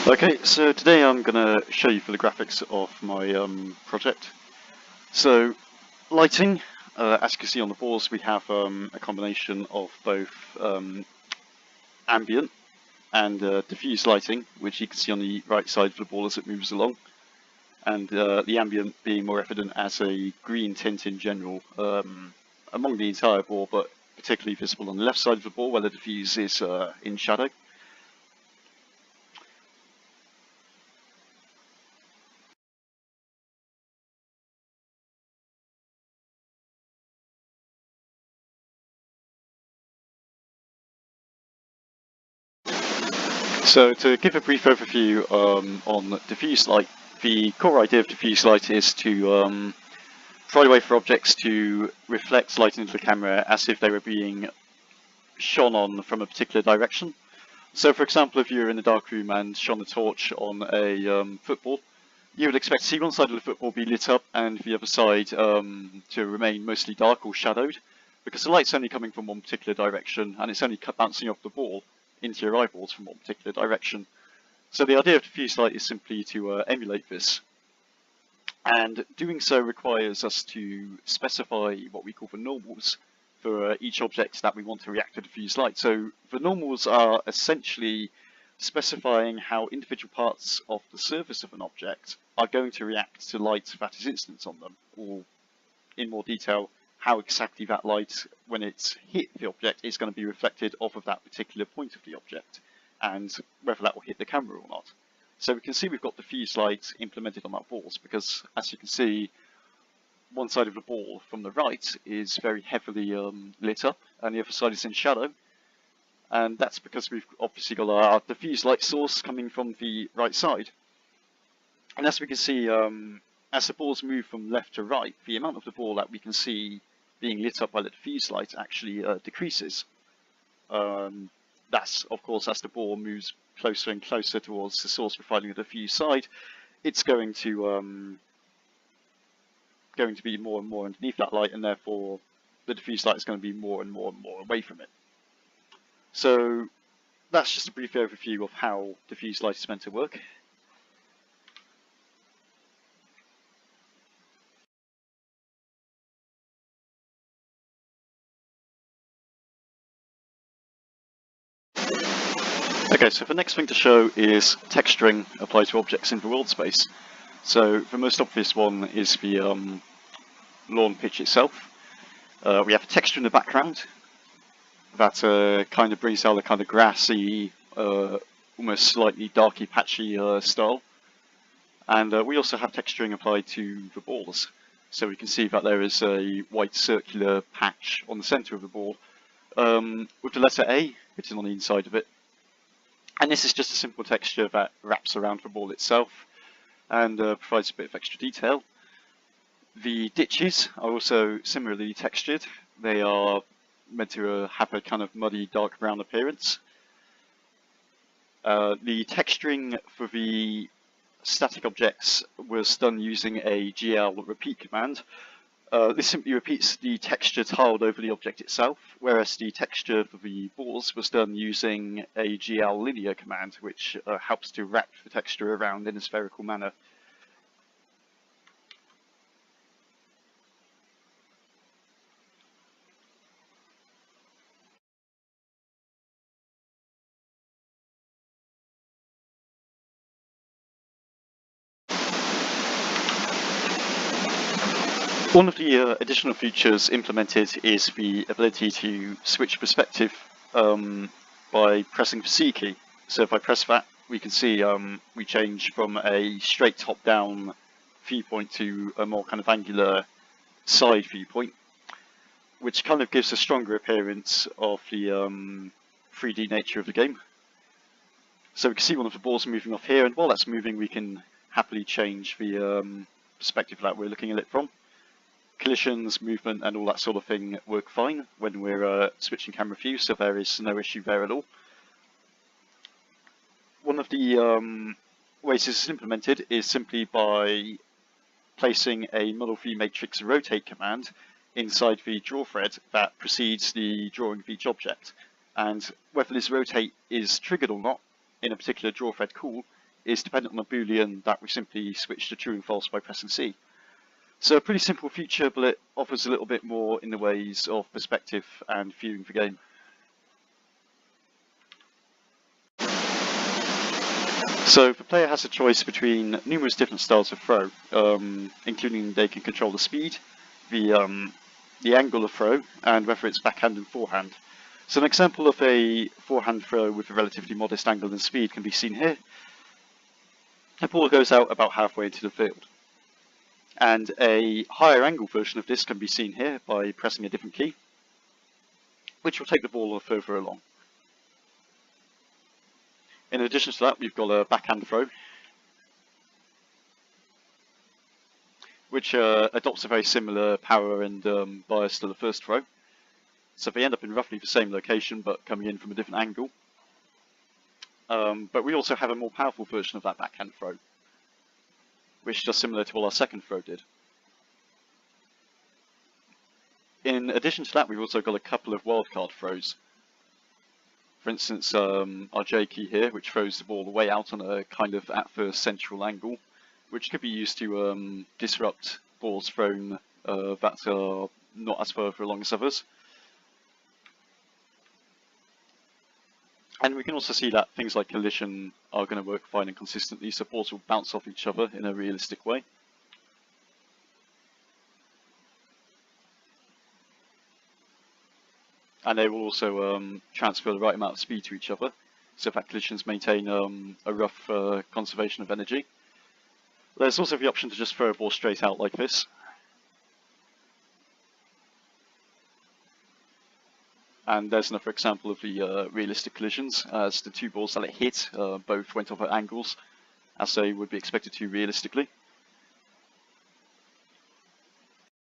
Okay, so today I'm going to show you for the graphics of my project. So, lighting, as you can see on the boards, we have a combination of both ambient and diffuse lighting, which you can see on the right side of the ball as it moves along, and the ambient being more evident as a green tint in general among the entire ball, but particularly visible on the left side of the ball where the diffuse is in shadow. So to give a brief overview on diffuse light, the core idea of diffuse light is to provide a way for objects to reflect light into the camera as if they were being shone on from a particular direction. So for example, if you were in a dark room and shone a torch on a football, you would expect to see one side of the football be lit up and the other side to remain mostly dark or shadowed, because the light's only coming from one particular direction and it's only bouncing off the ball into your eyeballs from one particular direction. So the idea of diffuse light is simply to emulate this. And doing so requires us to specify what we call the normals for each object that we want to react to diffuse light. So the normals are essentially specifying how individual parts of the surface of an object are going to react to light that is incident on them, or in more detail, how exactly that light, when it's hit the object, is going to be reflected off of that particular point of the object, and whether that will hit the camera or not. So we can see we've got diffuse light implemented on our balls, because as you can see, one side of the ball from the right is very heavily lit up, and the other side is in shadow. And that's because we've obviously got our diffuse light source coming from the right side. And as we can see, as the balls move from left to right, the amount of the ball that we can see being lit up by the diffuse light actually decreases. That's, of course, as the ball moves closer and closer towards the source providing the diffuse side, it's going to be more and more underneath that light, and therefore the diffuse light is going to be more and more and more away from it. So that's just a brief overview of how diffuse light is meant to work. Okay, so the next thing to show is texturing applied to objects in the world space. So the most obvious one is the lawn pitch itself. We have a texture in the background that kind of brings out a kind of grassy, almost slightly darky, patchy style. And we also have texturing applied to the balls. So we can see that there is a white circular patch on the center of the ball with the letter A written on the inside of it. And this is just a simple texture that wraps around the ball itself and provides a bit of extra detail. The ditches are also similarly textured. They are meant to have a kind of muddy dark brown appearance. The texturing for the static objects was done using a GL repeat command. This simply repeats the texture tiled over the object itself, whereas the texture for the balls was done using a GL linear command, which helps to wrap the texture around in a spherical manner. One of the additional features implemented is the ability to switch perspective by pressing the C key. So if I press that, we can see we change from a straight top-down viewpoint to a more kind of angular side viewpoint, which kind of gives a stronger appearance of the 3D nature of the game. So we can see one of the balls moving off here, and while that's moving, we can happily change the perspective that we're looking at it from. Collisions, movement, and all that sort of thing work fine when we're switching camera views, so there is no issue there at all. One of the ways this is implemented is simply by placing a Model V Matrix rotate command inside the draw thread that precedes the drawing of each object. And whether this rotate is triggered or not in a particular draw thread call is dependent on a boolean that we simply switch to true and false by pressing C. So a pretty simple feature, but it offers a little bit more in the ways of perspective and viewing the game. So the player has a choice between numerous different styles of throw, including they can control the speed, the angle of throw, and whether it's backhand and forehand. So an example of a forehand throw with a relatively modest angle and speed can be seen here. The ball goes out about halfway into the field. And a higher angle version of this can be seen here by pressing a different key, which will take the ball further along. In addition to that, we've got a backhand throw, which adopts a very similar power and bias to the first throw. So they end up in roughly the same location, but coming in from a different angle. But we also have a more powerful version of that backhand throw, which does similar to what our second throw did. In addition to that, we've also got a couple of wildcard throws. For instance, our J key here, which throws the ball way out on a kind of at first central angle, which could be used to disrupt balls thrown that are not as far along as others. And we can also see that things like collision are going to work fine and consistently, so balls will bounce off each other in a realistic way. And they will also transfer the right amount of speed to each other, so that collisions maintain a rough conservation of energy. There's also the option to just throw a ball straight out like this. And there's another example of the realistic collisions, as the two balls that it hit both went off at angles, as they would be expected to realistically.